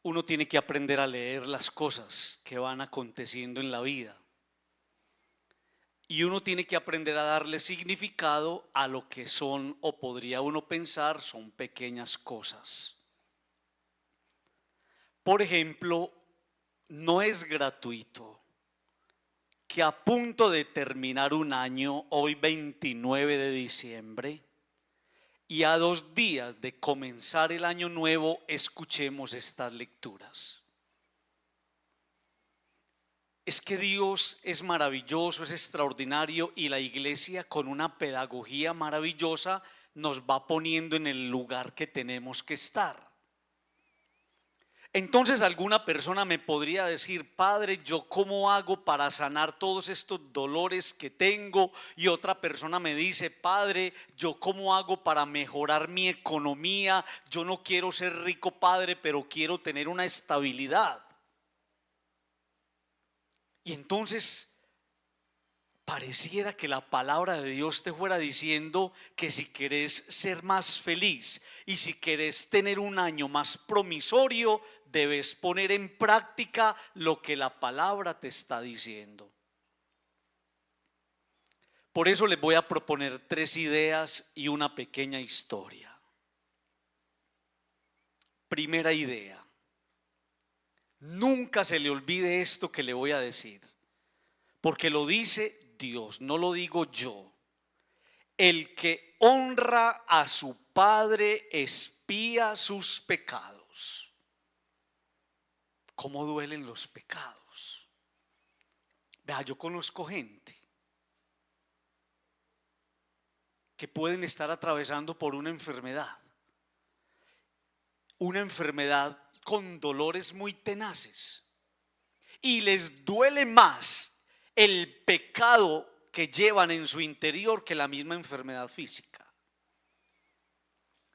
uno tiene que aprender a leer las cosas que van aconteciendo en la vida. Y uno tiene que aprender a darle significado a lo que son, o podría uno pensar, son pequeñas cosas. Por ejemplo, no es gratuito que a punto de terminar un año, hoy 29 de diciembre, y a 2 días de comenzar el año nuevo, escuchemos estas lecturas. Es que Dios es maravilloso, es extraordinario, y la iglesia con una pedagogía maravillosa nos va poniendo en el lugar que tenemos que estar. Entonces alguna persona me podría decir: Padre, ¿yo cómo hago para sanar todos estos dolores que tengo? Y otra persona me dice: Padre, ¿yo cómo hago para mejorar mi economía? Yo no quiero ser rico, Padre, pero quiero tener una estabilidad. Y entonces pareciera que la palabra de Dios te fuera diciendo que si querés ser más feliz y si querés tener un año más promisorio, debes poner en práctica lo que la palabra te está diciendo. Por eso les voy a proponer 3 ideas y una pequeña historia. Primera idea: nunca se le olvide esto que le voy a decir, porque lo dice Dios, no lo digo yo. El que honra a su padre expía sus pecados. ¿Cómo duelen los pecados? Vea, yo conozco gente que pueden estar atravesando por una enfermedad con dolores muy tenaces, y les duele más el pecado que llevan en su interior que la misma enfermedad física.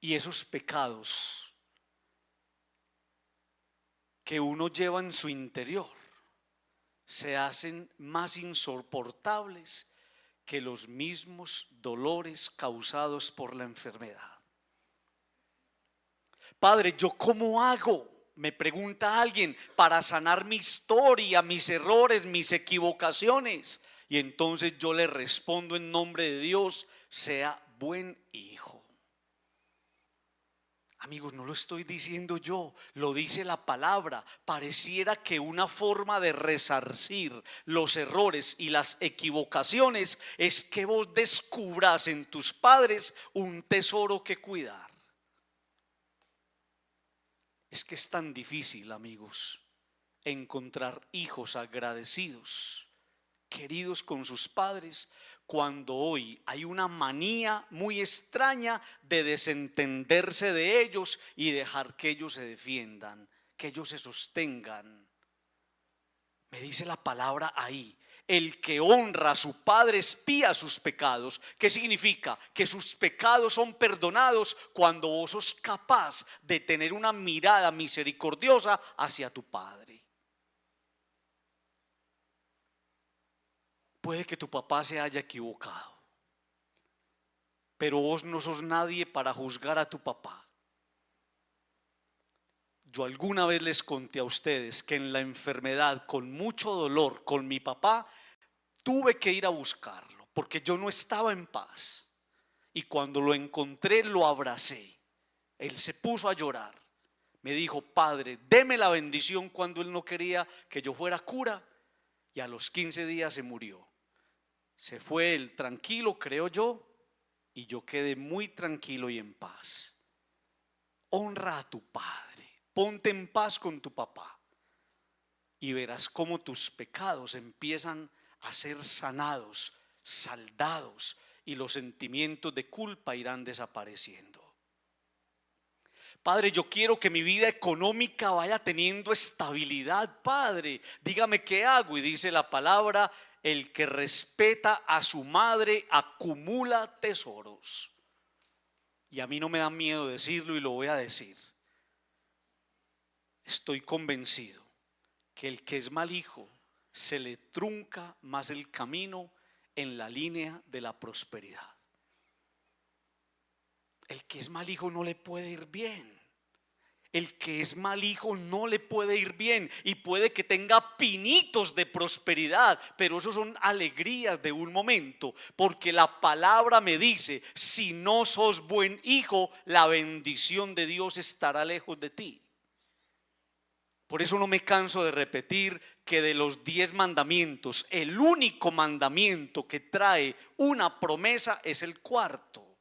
Y esos pecados que uno lleva en su interior se hacen más insoportables que los mismos dolores causados por la enfermedad. Padre, ¿yo cómo hago? Me pregunta alguien, para sanar mi historia, mis errores, mis equivocaciones. Y entonces yo le respondo en nombre de Dios: sea buen hijo. Amigos, no lo estoy diciendo yo, lo dice la palabra. Pareciera que una forma de resarcir los errores y las equivocaciones es que vos descubras en tus padres un tesoro que cuidar. Es que es tan difícil, amigos, encontrar hijos agradecidos, queridos con sus padres, cuando hoy hay una manía muy extraña de desentenderse de ellos y dejar que ellos se defiendan, que ellos se sostengan. Me dice la palabra ahí: el que honra a su padre expía sus pecados. ¿Qué significa? Que sus pecados son perdonados cuando vos sos capaz de tener una mirada misericordiosa hacia tu padre. Puede que tu papá se haya equivocado, pero vos no sos nadie para juzgar a tu papá. Yo alguna vez les conté a ustedes que en la enfermedad, con mucho dolor, con mi papá, tuve que ir a buscarlo porque yo no estaba en paz. Y cuando lo encontré, lo abracé. Él se puso a llorar. Me dijo: Padre, deme la bendición, cuando él no quería que yo fuera cura. Y a los 15 días se murió. Se fue él tranquilo, creo yo, y yo quedé muy tranquilo y en paz. Honra a tu padre, ponte en paz con tu papá, y verás cómo tus pecados empiezan a ser sanados, saldados, y los sentimientos de culpa irán desapareciendo. Padre, yo quiero que mi vida económica vaya teniendo estabilidad. Padre, dígame qué hago. Y dice la palabra: el que respeta a su madre acumula tesoros. Y a mí no me da miedo decirlo, y lo voy a decir. Estoy convencido que el que es mal hijo se le trunca más el camino en la línea de la prosperidad. El que es mal hijo no le puede ir bien. El que es mal hijo no le puede ir bien y puede que tenga pinitos de prosperidad, pero eso son alegrías de un momento, porque la palabra me dice, si no sos buen hijo, la bendición de Dios estará lejos de ti. Por eso no me canso de repetir que de los 10 mandamientos, el único mandamiento que trae una promesa es el cuarto.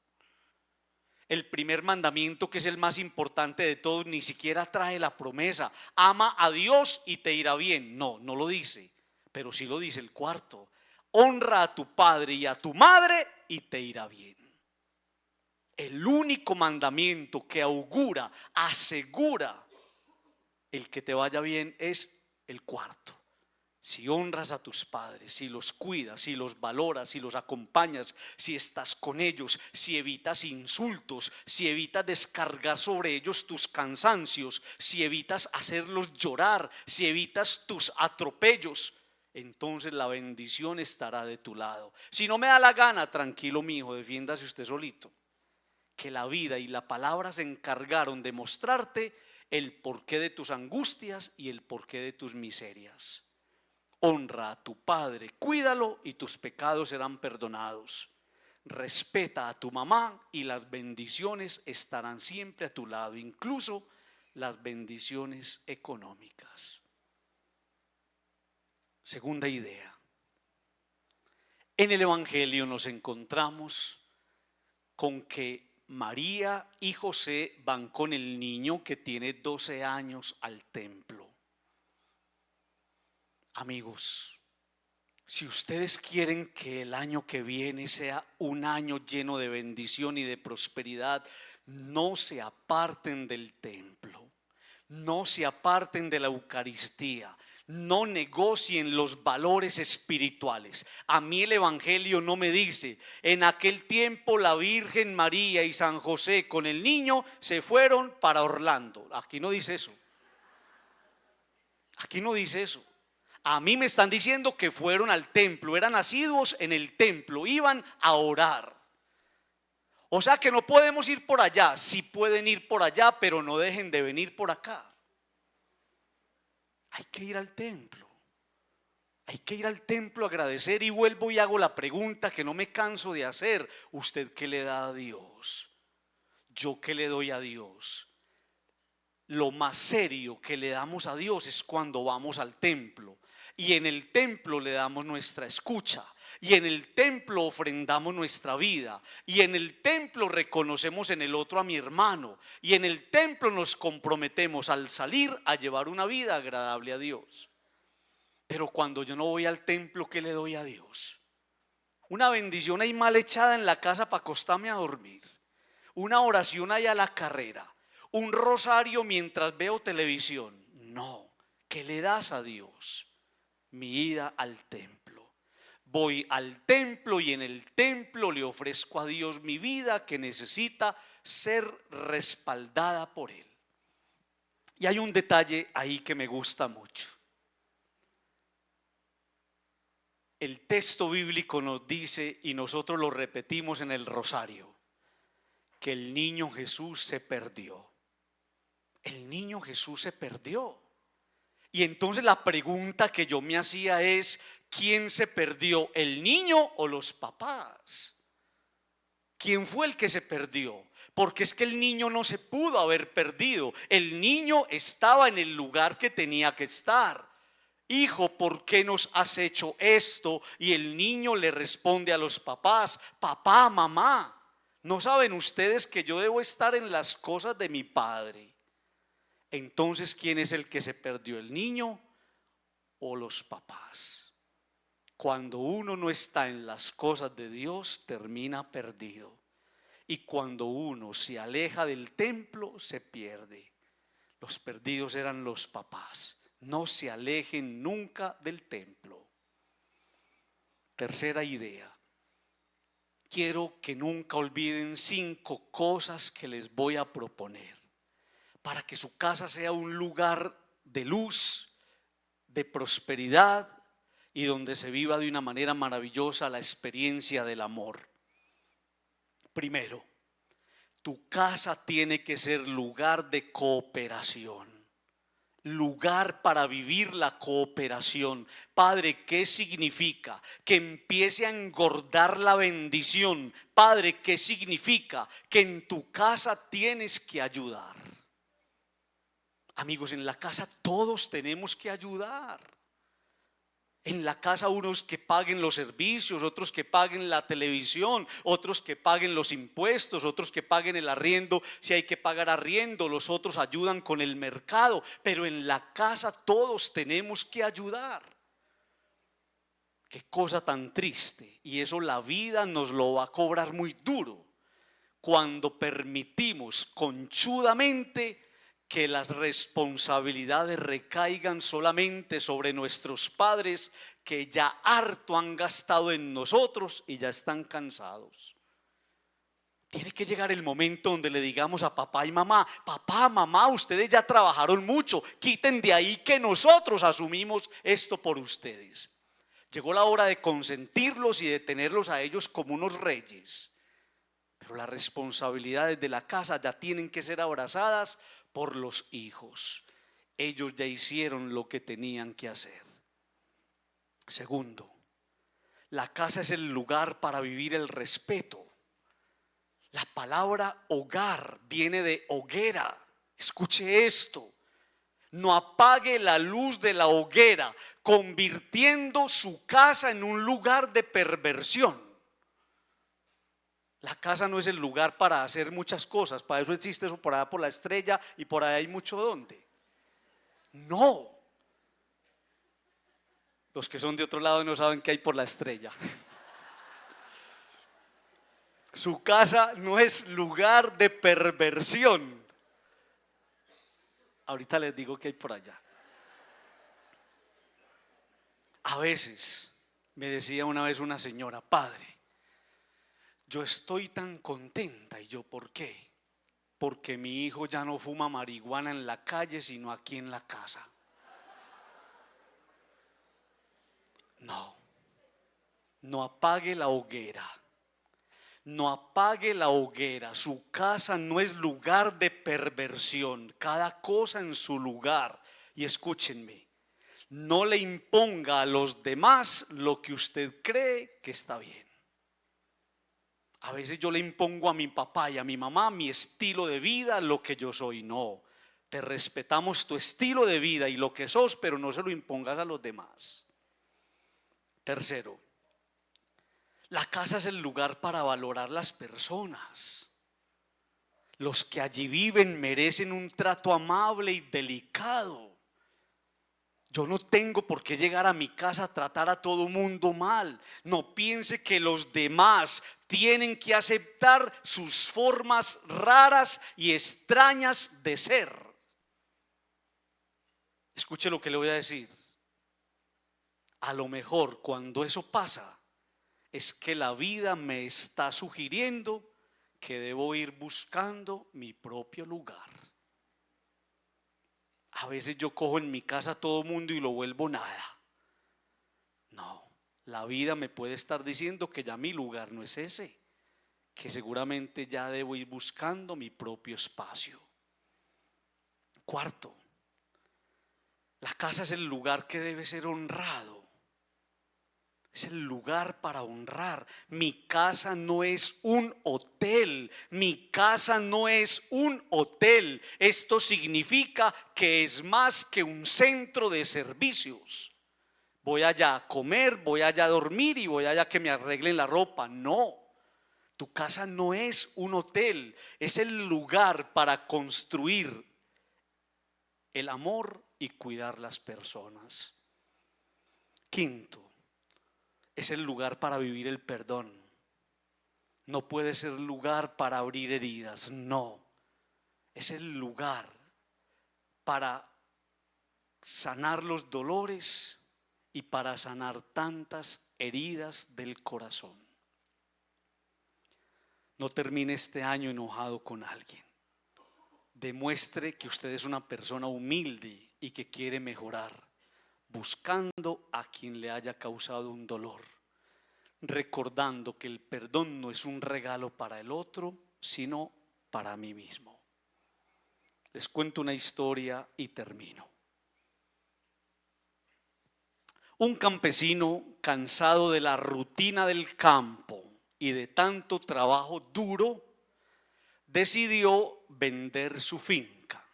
El primer mandamiento, que es el más importante de todos, ni siquiera trae la promesa: ama a Dios y te irá bien. No, no lo dice, pero sí lo dice el cuarto: honra a tu padre y a tu madre y te irá bien. El único mandamiento que augura, asegura el que te vaya bien es el cuarto. Si honras a tus padres, si los cuidas, si los valoras, si los acompañas, si estás con ellos, si evitas insultos, si evitas descargar sobre ellos tus cansancios, si evitas hacerlos llorar, si evitas tus atropellos, entonces la bendición estará de tu lado. Si no me da la gana, tranquilo mi hijo, defiéndase usted solito. Que la vida y la palabra se encargaron de mostrarte el porqué de tus angustias y el porqué de tus miserias. Honra a tu padre, cuídalo y tus pecados serán perdonados. Respeta a tu mamá y las bendiciones estarán siempre a tu lado, incluso las bendiciones económicas. Segunda idea. En el Evangelio nos encontramos con que María y José van con el niño que tiene 12 años al templo. Amigos, si ustedes quieren que el año que viene sea un año lleno de bendición y de prosperidad, no se aparten del templo, no se aparten de la Eucaristía, no negocien los valores espirituales. A mí el Evangelio no me dice: en aquel tiempo la Virgen María y San José con el niño se fueron para Orlando. Aquí no dice eso. Aquí no dice eso. A mí me están diciendo que fueron al templo, eran asiduos en el templo, iban a orar. O sea que no podemos ir por allá. Sí pueden ir por allá, pero no dejen de venir por acá. Hay que ir al templo. Hay que ir al templo a agradecer. Y vuelvo y hago la pregunta que no me canso de hacer: ¿usted qué le da a Dios? ¿Yo qué le doy a Dios? Lo más serio que le damos a Dios es cuando vamos al templo. Y en el templo le damos nuestra escucha, y en el templo ofrendamos nuestra vida, y en el templo reconocemos en el otro a mi hermano, y en el templo nos comprometemos al salir a llevar una vida agradable a Dios. Pero cuando yo no voy al templo, ¿qué le doy a Dios? Una bendición ahí mal echada en la casa para acostarme a dormir, una oración ahí a la carrera, un rosario mientras veo televisión. No, ¿qué le das a Dios? Mi ida al templo. Voy al templo y en el templo le ofrezco a Dios mi vida, que necesita ser respaldada por Él. Y hay un detalle ahí que me gusta mucho. El texto bíblico nos dice, y nosotros lo repetimos en el rosario, que el niño Jesús se perdió. El niño Jesús se perdió. Y entonces la pregunta que yo me hacía es: ¿quién se perdió, el niño o los papás? ¿Quién fue el que se perdió? Porque es que el niño no se pudo haber perdido. El niño estaba en el lugar que tenía que estar. Hijo, ¿por qué nos has hecho esto? Y el niño le responde a los papás: papá, mamá, ¿no saben ustedes que yo debo estar en las cosas de mi padre? Entonces, ¿quién es el que se perdió, el niño o los papás? Cuando uno no está en las cosas de Dios, termina perdido. Y cuando uno se aleja del templo, se pierde. Los perdidos eran los papás. No se alejen nunca del templo. Tercera idea. Quiero que nunca olviden 5 cosas que les voy a proponer para que su casa sea un lugar de luz, de prosperidad y donde se viva de una manera maravillosa la experiencia del amor. Primero, Tu casa tiene que ser lugar de cooperación, lugar para vivir la cooperación. Padre, ¿qué significa? Que empiece a engordar la bendición. Padre, ¿qué significa? Que en tu casa tienes que ayudar. Amigos, en la casa todos tenemos que ayudar. En la casa unos que paguen los servicios, otros que paguen la televisión, otros que paguen los impuestos, otros que paguen el arriendo, si hay que pagar arriendo, los otros ayudan con el mercado, pero en la casa todos tenemos que ayudar. Qué cosa tan triste, y eso la vida nos lo va a cobrar muy duro cuando permitimos conchudamente que las responsabilidades recaigan solamente sobre nuestros padres, que ya harto han gastado en nosotros y ya están cansados. Tiene que llegar el momento donde le digamos a papá y mamá: papá, mamá, ustedes ya trabajaron mucho, quiten de ahí que nosotros asumimos esto por ustedes. Llegó la hora de consentirlos y de tenerlos a ellos como unos reyes. Pero las responsabilidades de la casa ya tienen que ser abrazadas por los hijos. Ellos ya hicieron lo que tenían que hacer. Segundo, la casa es el lugar para vivir el respeto. La palabra hogar viene de hoguera. Escuche esto: no apague la luz de la hoguera, convirtiendo su casa en un lugar de perversión. La casa no es el lugar para hacer muchas cosas. Para eso existe eso por allá por la estrella, y por ahí hay mucho donde. No. Los que son de otro lado no saben qué hay por la estrella. Su casa no es lugar de perversión. Ahorita les digo qué hay por allá. A veces me decía una vez una señora: padre, yo estoy tan contenta. Y yo: ¿por qué? Porque mi hijo ya no fuma marihuana en la calle, sino aquí en la casa. No, no apague la hoguera. No apague la hoguera. Su casa no es lugar de perversión. Cada cosa en su lugar. Y escúchenme: no le imponga a los demás lo que usted cree que está bien. A veces yo le impongo a mi papá y a mi mamá mi estilo de vida, lo que yo soy. No, te respetamos tu estilo de vida y lo que sos, pero no se lo impongas a los demás. Tercero, la casa es el lugar para valorar las personas. Los que allí viven merecen un trato amable y delicado. Yo no tengo por qué llegar a mi casa a tratar a todo mundo mal. No piense que los demás tienen que aceptar sus formas raras y extrañas de ser. Escuche lo que le voy a decir. A lo mejor cuando eso pasa es que la vida me está sugiriendo que debo ir buscando mi propio lugar. A veces yo cojo en mi casa a todo mundo y lo vuelvo nada. No, la vida me puede estar diciendo que ya mi lugar no es ese, que seguramente ya debo ir buscando mi propio espacio. Cuarto, la casa es el lugar que debe ser honrado. Es el lugar para honrar. Mi casa no es un hotel. Mi casa no es un hotel. Esto significa que es más que un centro de servicios. Voy allá a comer, voy allá a dormir y voy allá a que me arreglen la ropa. No, tu casa no es un hotel. Es el lugar para construir el amor y cuidar las personas. Quinto, es el lugar para vivir el perdón. No puede ser lugar para abrir heridas, no. Es el lugar para sanar los dolores y para sanar tantas heridas del corazón. No termine este año enojado con alguien. Demuestre que usted es una persona humilde y que quiere mejorar, buscando a quien le haya causado un dolor, recordando que el perdón no es un regalo para el otro, sino para mí mismo. Les cuento una historia y termino. Un campesino, cansado de la rutina del campo y de tanto trabajo duro, decidió vender su finca.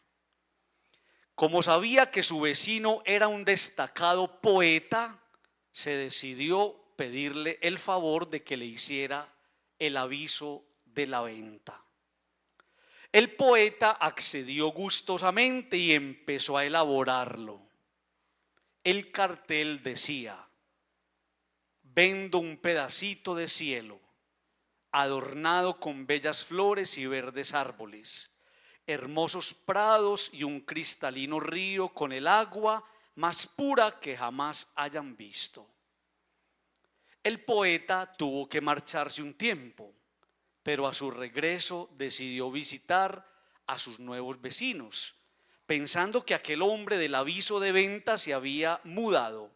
Como sabía que su vecino era un destacado poeta, se decidió pedirle el favor de que le hiciera el aviso de la venta. El poeta accedió gustosamente y empezó a elaborarlo. El cartel decía: vendo un pedacito de cielo, adornado con bellas flores y verdes árboles, hermosos prados y un cristalino río con el agua más pura que jamás hayan visto. El poeta tuvo que marcharse un tiempo, pero a su regreso decidió visitar a sus nuevos vecinos, pensando que aquel hombre del aviso de venta se había mudado.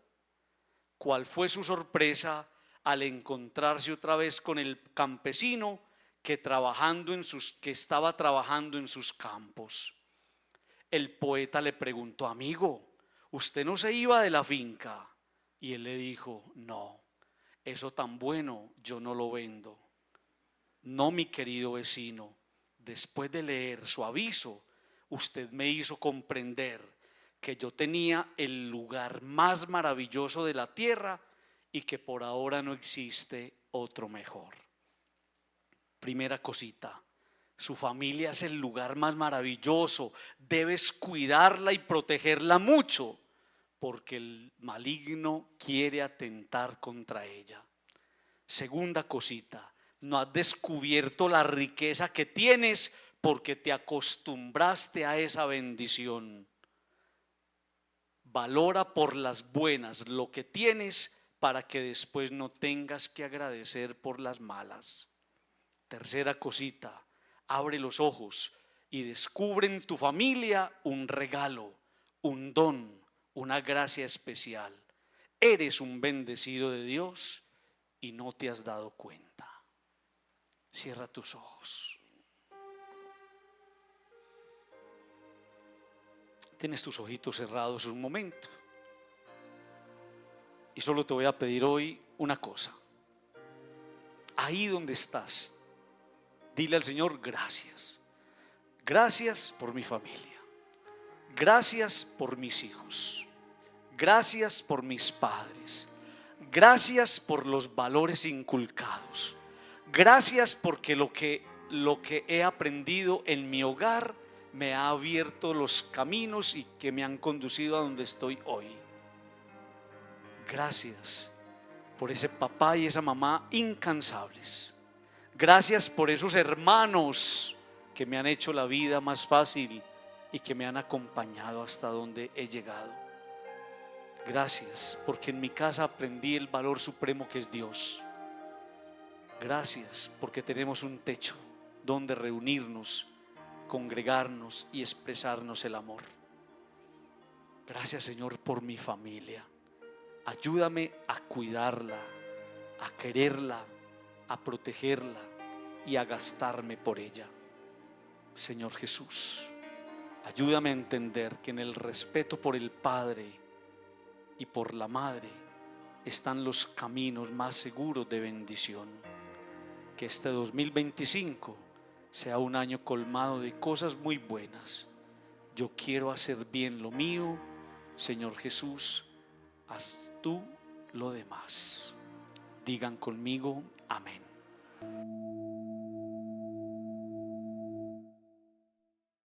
¿Cuál fue su sorpresa al encontrarse otra vez con el campesino que estaba trabajando en sus campos? El poeta le preguntó: amigo, ¿usted no se iba de la finca? Y él le dijo: no, eso tan bueno yo no lo vendo. No, mi querido vecino, después de leer su aviso, usted me hizo comprender que yo tenía el lugar más maravilloso de la tierra y que por ahora no existe otro mejor. Primera cosita, su familia es el lugar más maravilloso. Debes cuidarla y protegerla mucho, porque el maligno quiere atentar contra ella. Segunda cosita, no has descubierto la riqueza que tienes porque te acostumbraste a esa bendición. Valora por las buenas lo que tienes para que después no tengas que agradecer por las malas. Tercera cosita, abre los ojos y descubre en tu familia un regalo, un don, una gracia especial. Eres un bendecido de Dios y no te has dado cuenta. Cierra tus ojos. Tienes tus ojitos cerrados un momento. Y solo te voy a pedir hoy una cosa. Ahí donde estás, dile al Señor: gracias. Gracias por mi familia. Gracias por mis hijos. Gracias por mis padres. Gracias por los valores inculcados. Gracias porque lo que he aprendido en mi hogar me ha abierto los caminos y que me han conducido a donde estoy hoy. Gracias por ese papá y esa mamá incansables. Gracias por esos hermanos que me han hecho la vida más fácil y que me han acompañado hasta donde he llegado. Gracias porque en mi casa aprendí el valor supremo que es Dios. Gracias porque tenemos un techo donde reunirnos, congregarnos y expresarnos el amor. Gracias, Señor, por mi familia. Ayúdame a cuidarla, a quererla, a protegerla y a gastarme por ella. Señor Jesús, ayúdame a entender que en el respeto por el Padre y por la Madre están los caminos más seguros de bendición. Que este 2025 sea un año colmado de cosas muy buenas. Yo quiero hacer bien lo mío, Señor Jesús, haz tú lo demás. Digan conmigo: